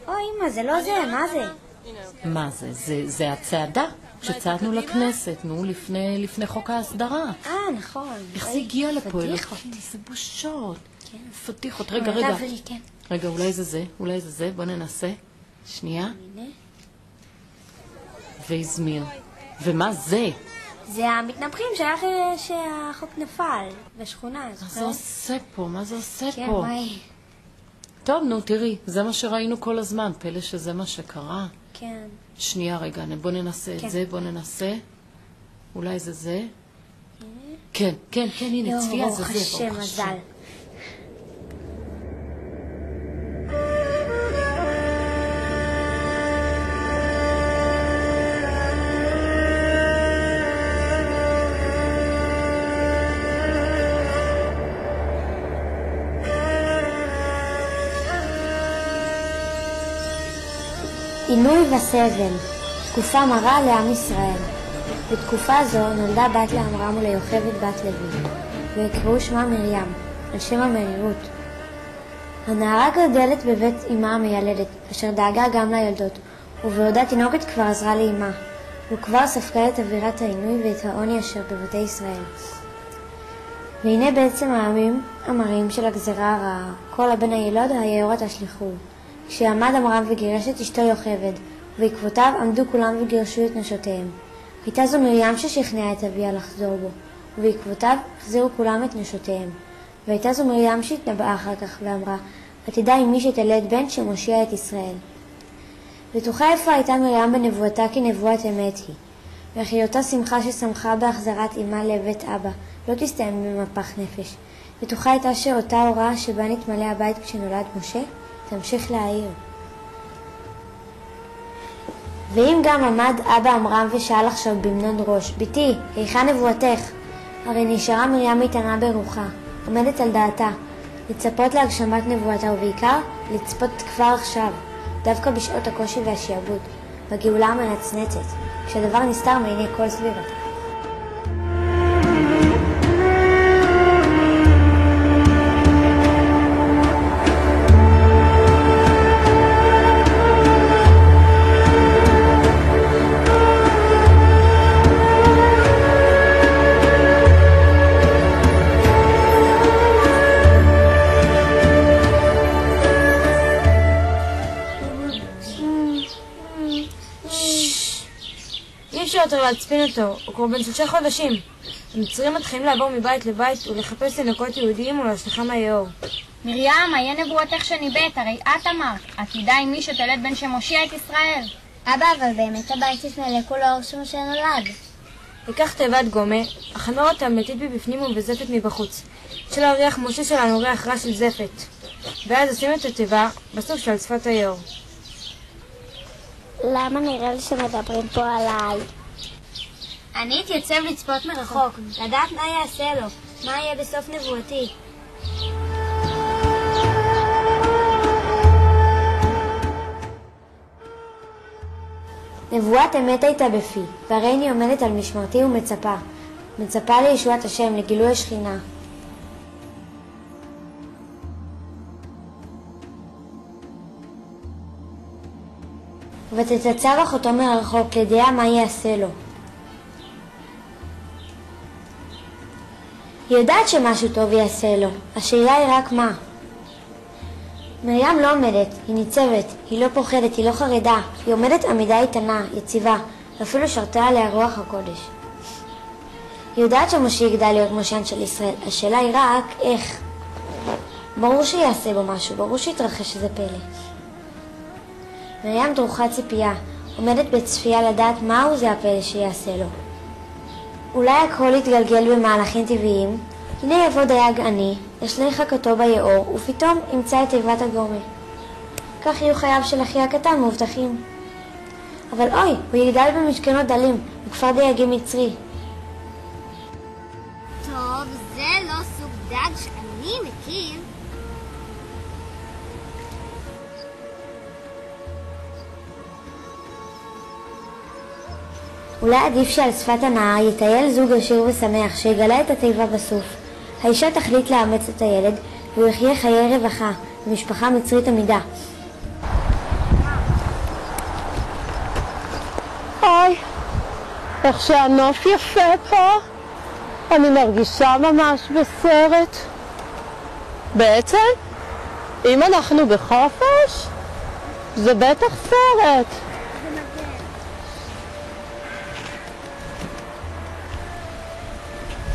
אוי אמא, זה לא זה, מה זה? מה זה? זה הצעדה שצעדנו לכנסת, נו, לפני חוק ההסדרה. נכון. איך זה הגיע לפה? פדיחות. זה בושות. פדיחות. רגע. רגע, אולי זה זה, בוא ננסה. שנייה. והזמיר. ומה זה? זה המתנפחים שהחוק נפל בשכונה. מה זה עושה כן, פה? וואי. טוב, נו, תראי, זה מה שראינו כל הזמן. פלא שזה מה שקרה. כן. שנייה רגע, בוא ננסה את זה, בוא ננסה. אולי זה זה? כן, הנה, צפייה זה זה. ברוך השם, מזל. עינוי וסבל, תקופה מרה לעם ישראל. בתקופה זו נולדה בת לעמרם וליוכבד בת לוי, ויקראו שמה מרים, על שם המרירות. הנערה גדלת בבית אמה המיילדת, אשר דאגה גם לילדות, ובעודה תינוקת כבר עזרה לאמה, וכבר ספגה את אווירת העינוי ואת העוני אשר בבתי ישראל. והנה בעצם הימים המרים של הגזרה הרעה, כל הבן הילוד היאורה תשליכו. כשעמד עמרם וגירש את אשתו יוכבד, ובעקבותיו עמדו כולם וגירשו את נשותיהם. הייתה זו מרים ששכנעה את אביה לחזור בו, ובעקבותיו החזירו כולם את נשותיהם. והייתה זו מרים שהתנבאה אחר כך ואמרה, עתידה עם מי שתלד בן שמושיע את ישראל. בטוחה איפה הייתה מרים בנבואתה כי נבואת אמת היא, וכי אותה שמחה ששמחה בהחזרת אמה לבית אבא לא תסתיים במפח נפש. בטוחה הייתה שאותה הוראה שבה נתמלא הבית כשנולד משה תמשיך להעיר. ואם גם עמד אבא עמרם ושאל עכשיו במנון ראש, ביתי, היכן נבואתך? הרי נשארה מרים איתנה ברוחה, עומדת על דעתה, לצפות להגשמת נבואתה ובעיקר לצפות כבר עכשיו, דווקא בשעות הקושי והשיעבוד, בגאולה המנצנצת, כשהדבר נסתר מעיני כל סביבתה. יותר להצפין אותו, הוא כבר בן 3 חודשים. המצרים מתחילים לעבור מבית לבית ולחפש תינוקות יהודיים ולהשליחם מהיאור. מרים, היה נבואתך שניבאת, הרי את אמרת, עתידה עם מי שתלד בן שמושיע את ישראל. אבא, אבל באמת הבית יתמלא כולו אור שמשה נולד. ייקח תיבת גומה, החמר אותה מתית מבפנים ובזפת מבחוץ. שלא ריח משה שלנו ריח רע של זפת. ואז עושים את התיבה בסוף של שפת היאור. למה נראה לי שמדברים פה עליי? אני אתייצב לצפות מרחוק, לדעת מה יעשה לו, מה יהיה בסוף נבואתי. נבואת אמת הייתה בפי, והרי אני עומדת על משמרתי מצפה לישועת השם, לגילוי השכינה. ותתצב אחותו מרחוק לידיעה מה יעשה לו. היא יודעת שמשהו טוב יעשה לו, השאלה היא רק מה. מרים לא עומדת, היא ניצבת, היא לא פוחדת, היא לא חרדה, היא עומדת עמידה איתנה, יציבה, ואפילו שרתה עליה רוח הקודש. היא יודעת שמשה יגדל להיות מושען של ישראל, השאלה היא רק איך. ברור שיעשה בו משהו, ברור שיתרחש איזה פלא. מרים דרוכה ציפייה, עומדת בצפייה לדעת מהו זה הפלא שיעשה לו. אולי הכל יתגלגל במהלכים טבעיים, הנה יבוא דייג עני, ישליך חכתו ביאור, ופתאום ימצא את תיבת הגומה. כך יהיו חייו של אחי הקטן מובטחים. אבל אוי, הוא יגדל במשכנות דלים, בכפר דייגים מצרי. טוב, זה לא סוג דג שאני מכיר. אולי עדיף שעל שפת הנהר יטייל זוג עשיר ושמח שיגלה את התיבה בסוף. האישה תחליט לאמץ את הילד והוא יחיה חיי רווחה במשפחה מצרית עמידה. איך שהנוף יפה פה. אני מרגישה ממש בסרט. בעצם, אם אנחנו בחופש, זה בטח סרט.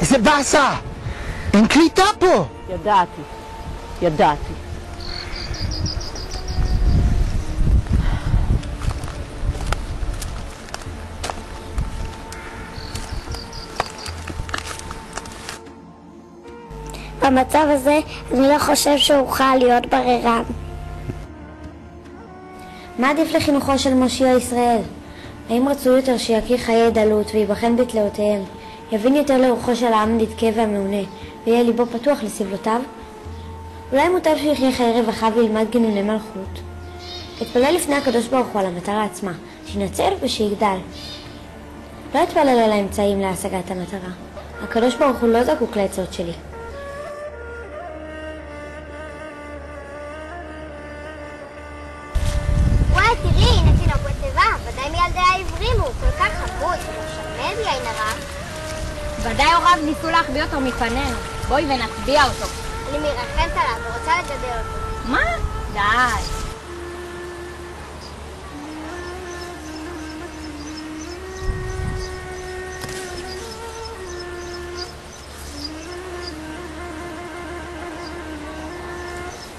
איזה באסה! אין קליטה פה! ידעתי. במצב הזה אני לא חושב שאוכל להיות בררן. מה עדיף לחינוכו של מושיע ישראל? האם רצו יותר שיכיר חיי דלות ויבחן בתלאותיהם, יבין יותר לרוחו של העם הנדכה והמעונה, ויהיה ליבו פתוח לסבלותיו? אולי מוטב שיחיה חיי רווחה וילמד גינוני מלכות. אתפלל לפני הקדוש ברוך הוא על המטרה עצמה, שינצל ושיגדל. לא אתפלל על האמצעים להשגת המטרה. הקדוש ברוך הוא לא זקוק לעצות שלי. תראי, הנה תינוק בטבע, ודאי מילדי העברים הוא כל כך חבוד, ומשמד לי עין הרע. ודאי הוריו ניסו להחביא אותו מפנינו. בואי ונטביע אותו. אני מרחמת עליו ורוצה לגדל אותו. מה? די.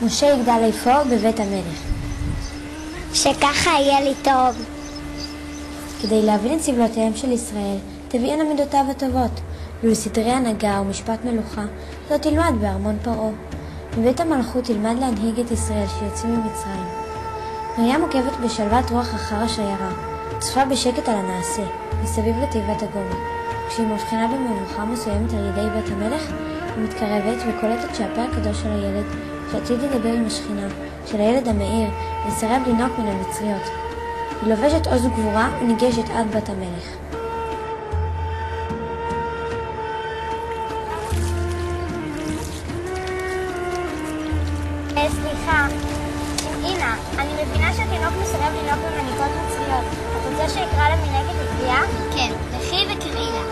משה יגדל איפה בבית המלך. שככה יהיה לי טוב. כדי להבין את סבלותיהם של ישראל, תביאנה מידותיו הטובות, ולסדרי הנהגה ומשפט מלוכה, זאת תלמד בארמון פרעה. בבית המלכות תלמד להנהיג את ישראל שיוצאים ממצרים. מרים עוקבת בשלוות רוח אחר השיירה, צופה בשקט על הנעשה, מסביב לתיבת הגומי. כשהיא מבחינה במבוכה מסוימת על ידי בית המלך, היא מתקרבת וקולטת שהפה הקדוש של הילד, שעתיד לדבר עם השכינה, של הילד המאיר, מסרב לנוק מן המצריות. היא לובשת עוז וגבורה וניגשת עד בת המלך. סליחה, הנה, אני מבינה שהתינוק מסרב לנוק במניקות מצריות. את רוצה שיקרא לה מנגד לגבייה? כן, לכי וקראי לה.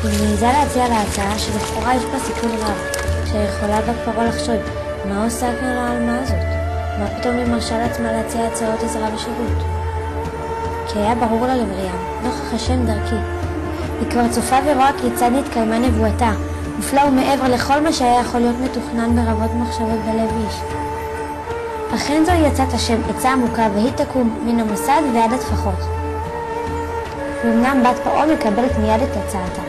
היא מעיזה להציע להצעה שלכאורה יש בה סיכון רב, שיכולה בת פרעה לחשוד, מה עושה כאן העלמה הזאת? מה פתאום היא מרשה לעצמה להציע הצעות עזרה ושירות? כי היה ברור לה למרים, נוכח השם דרכי. היא כבר צופה ורואה כיצד נתקיימה נבואתה, מופלא ומעבר לכל מה שהיה יכול להיות מתוכנן ברבות מחשבות בלב איש. אכן זו יצאת השם עצה עמוקה והיא תקום מן המוסד ועד הטפחות. ואומנם בת פרעה מקבלת מיד את הצעתה.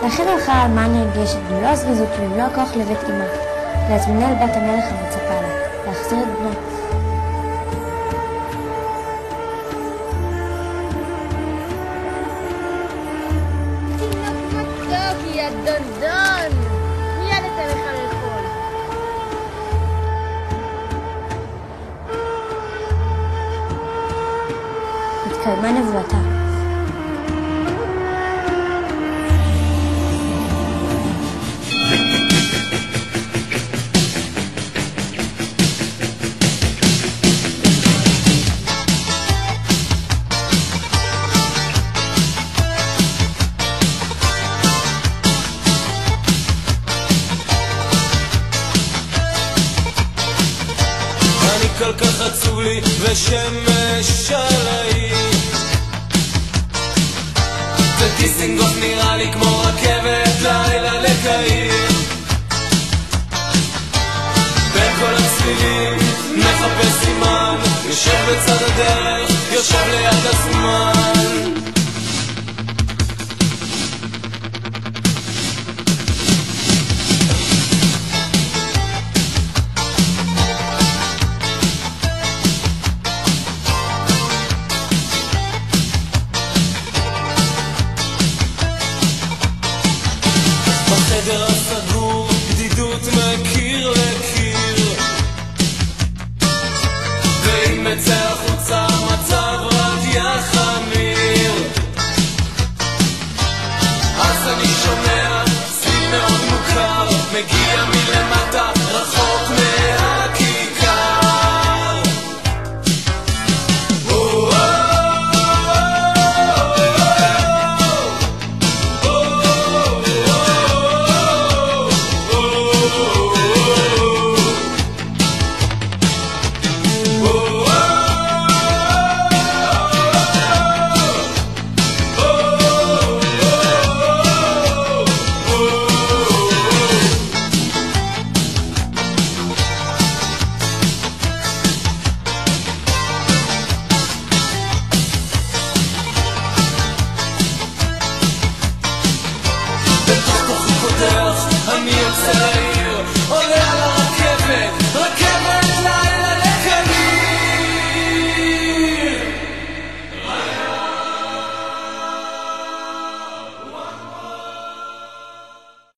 לכן הלכה האלמה נרגשת במלוא הזריזות ובמלוא הכוח לבית אמה, להזמינה אל בת המלך המצפה לה, להחזיר את בנו. תינוק מתוק, יא דונדון! מיד אתן לך לאכול. התקיימה נבואתה. כל כך עצוב לי ושמש עליי ודיסינגוף נראה לי כמו רכבת לילה לקהיר בין כל הצלילים מחפש סימן יושב בצד הדרך יושב ליד הזמן בחדר הסגור, בדידות מקיר לקיר ואם אצא החוצה מצב רק יחמיר אז אני שומע צליל מאוד מוכר מגיע